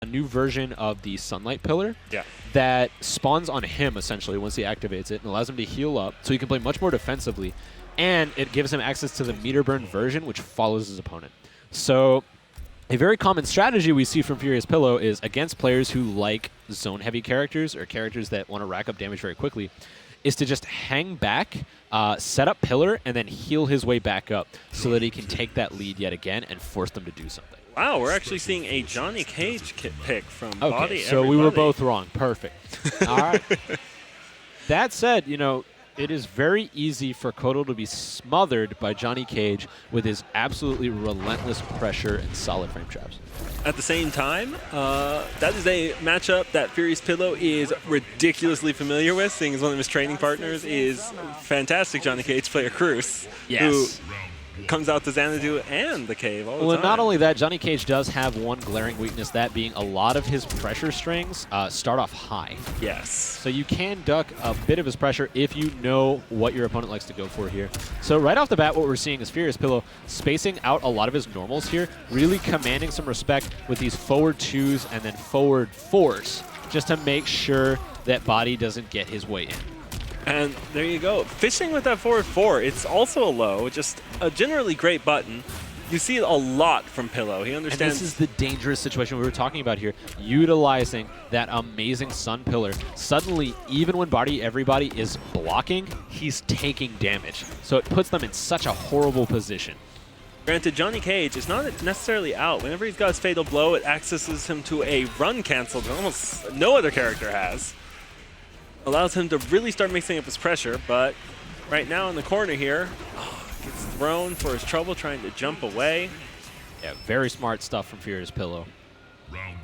a new version of the Sunlight Pillar that spawns on him, essentially, once he activates it, and allows him to heal up, so he can play much more defensively, and it gives him access to the meter burn version, which follows his opponent. So a very common strategy we see from Furious Pillow is against players who like zone-heavy characters or characters that want to rack up damage very quickly, is to just hang back, set up Pillar, and then heal his way back up so that he can take that lead yet again and force them to do something. Wow, we're actually seeing a Johnny Cage pick from Okay, Body so we were both wrong. Perfect. All right. That said, you know, it is very easy for Kotal to be smothered by Johnny Cage with his absolutely relentless pressure and solid frame traps. At the same time, that is a matchup that Furious Pillow is ridiculously familiar with, seeing as one of his training partners is fantastic Johnny Cage player Cruz, who comes out to Xanadu and the cave all the time. Not only that, Johnny Cage does have one glaring weakness, that being a lot of his pressure strings start off high. Yes. So you can duck a bit of his pressure if you know what your opponent likes to go for here. So right off the bat, what we're seeing is Furious Pillow spacing out a lot of his normals here, really commanding some respect with these forward 2s and then forward 4s, just to make sure that Body doesn't get his way in. And there you go. Fishing with that forward 4, it's also a low, just a generally great button. You see it a lot from Pillow. He understands. And this is the dangerous situation we were talking about here. Utilizing that amazing Sun Pillar. Suddenly, even when Body Everybody is blocking, he's taking damage. So it puts them in such a horrible position. Granted, Johnny Cage is not necessarily out. Whenever he's got his Fatal Blow, it accesses him to a run cancel that almost no other character has. Allows him to really start mixing up his pressure, but right now in the corner here, gets thrown for his trouble trying to jump away. Yeah, very smart stuff from Furious Pillow. Round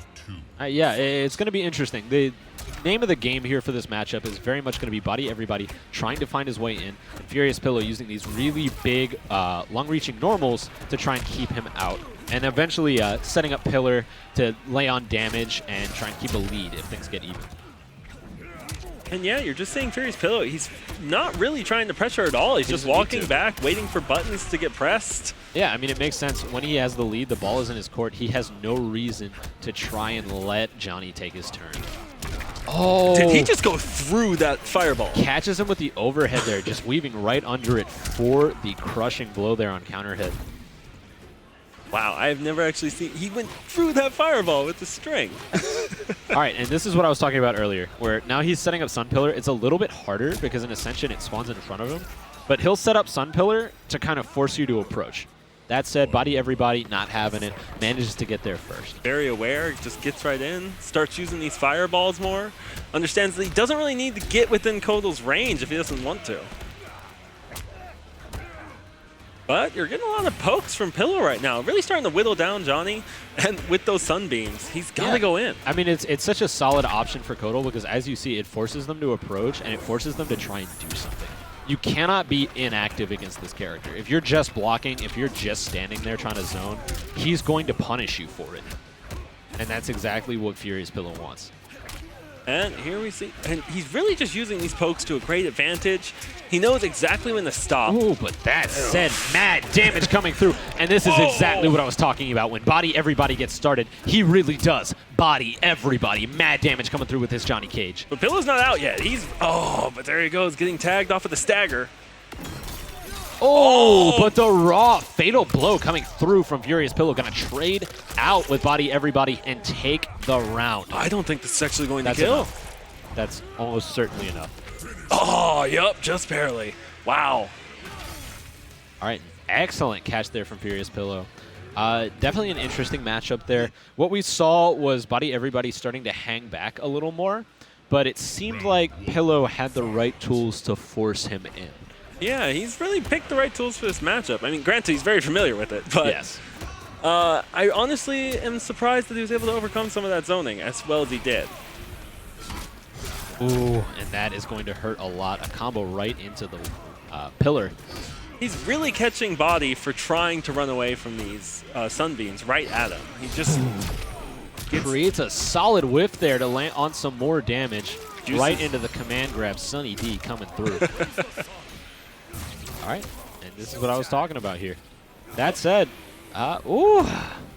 2. Yeah, it's going to be interesting. The name of the game here for this matchup is very much going to be Body Everybody trying to find his way in, and Furious Pillow using these really big, long-reaching normals to try and keep him out. And eventually setting up Pillar to lay on damage and try and keep a lead if things get even. And yeah, you're just seeing Furious Pillow. He's not really trying to pressure at all. He's just walking back, waiting for buttons to get pressed. Yeah, I mean, it makes sense. When he has the lead, the ball is in his court. He has no reason to try and let Johnny take his turn. Oh! Did he just go through that fireball? Catches him with the overhead there, just weaving right under it for the crushing blow there on counter hit. Wow, I've never actually seen. He went through that fireball with the string. All right, and this is what I was talking about earlier, where now he's setting up Sun Pillar. It's a little bit harder because in Ascension it spawns in front of him, but he'll set up Sun Pillar to kind of force you to approach. That said, Body Everybody not having it, manages to get there first. Very aware, just gets right in, starts using these fireballs more, understands that he doesn't really need to get within Kotal's range if he doesn't want to. But you're getting a lot of pokes from Pillow right now. Really starting to whittle down Johnny, and with those sunbeams, he's got to go in. I mean, it's such a solid option for Kotal because, as you see, it forces them to approach, and it forces them to try and do something. You cannot be inactive against this character. If you're just blocking, if you're just standing there trying to zone, he's going to punish you for it. And that's exactly what Furious Pillow wants. And here we see, and he's really just using these pokes to a great advantage. He knows exactly when to stop. Ooh, but that said, mad damage coming through. And this is exactly what I was talking about. When Body Everybody gets started, he really does body everybody. Mad damage coming through with his Johnny Cage. But Pillow's not out yet. He's, but there he goes, getting tagged off of the stagger. But the raw fatal blow coming through from Furious Pillow. Going to trade out with Body Everybody and take the round. I don't think this is actually going to kill. Enough. That's almost certainly enough. Yep, just barely. Wow. All right, excellent catch there from Furious Pillow. Definitely an interesting matchup there. What we saw was Body Everybody starting to hang back a little more, but it seemed like Pillow had the right tools to force him in. Yeah, he's really picked the right tools for this matchup. I mean, granted, he's very familiar with it, but yes. I honestly am surprised that he was able to overcome some of that zoning as well as he did. Ooh, and that is going to hurt a lot. A combo right into the pillar. He's really catching Body for trying to run away from these sunbeams right at him. He just creates a solid whiff there to land on some more damage. Juices. Right into the command grab. Sunny D coming through. All right, and this is what I was talking about here. That said,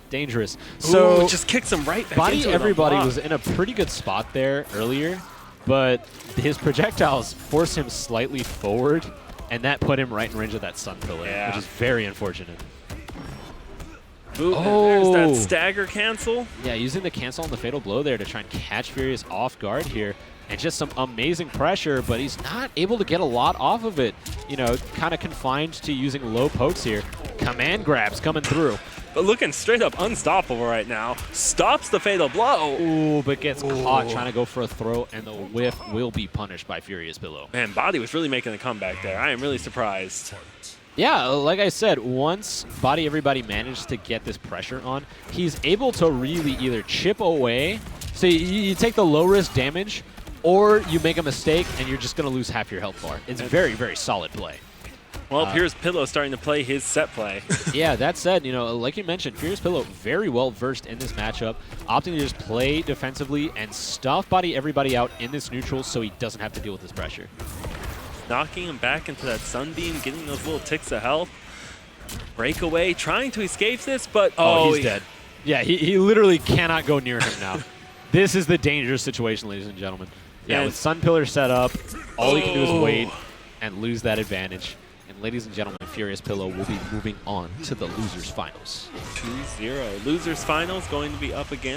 dangerous. So Ooh, just kicks him right back Body into Everybody the block. was in a pretty good spot there earlier, but his projectiles forced him slightly forward, and that put him right in range of that Sun Pillar, which is very unfortunate. Ooh, there's that stagger cancel. Yeah, using the cancel on the Fatal Blow there to try and catch Furious off guard here. And just some amazing pressure, but he's not able to get a lot off of it. You know, kind of confined to using low pokes here. Command grabs coming through. But looking straight up unstoppable right now. Stops the Fatal Blow. Ooh, but gets caught trying to go for a throw, and the whiff will be punished by Furious Pillow. Man, Body was really making a comeback there. I am really surprised. Yeah, like I said, once Body Everybody managed to get this pressure on, he's able to really either chip away. So you take the low-risk damage, or you make a mistake and you're just going to lose half your health bar. It's very, very solid play. Well, here's Pillow starting to play his set play. Yeah, that said, you know, like you mentioned, Furious Pillow very well versed in this matchup, opting to just play defensively and stuff Body Everybody out in this neutral so he doesn't have to deal with this pressure. Knocking him back into that Sunbeam, getting those little ticks of health. Breakaway, trying to escape this, but he's dead. Yeah, he literally cannot go near him now. This is the dangerous situation, ladies and gentlemen. Yeah, with Sun Pillar set up, all he can do is wait and lose that advantage. And ladies and gentlemen, Furious Pillow will be moving on to the Losers Finals. 2-0. Losers Finals going to be up again.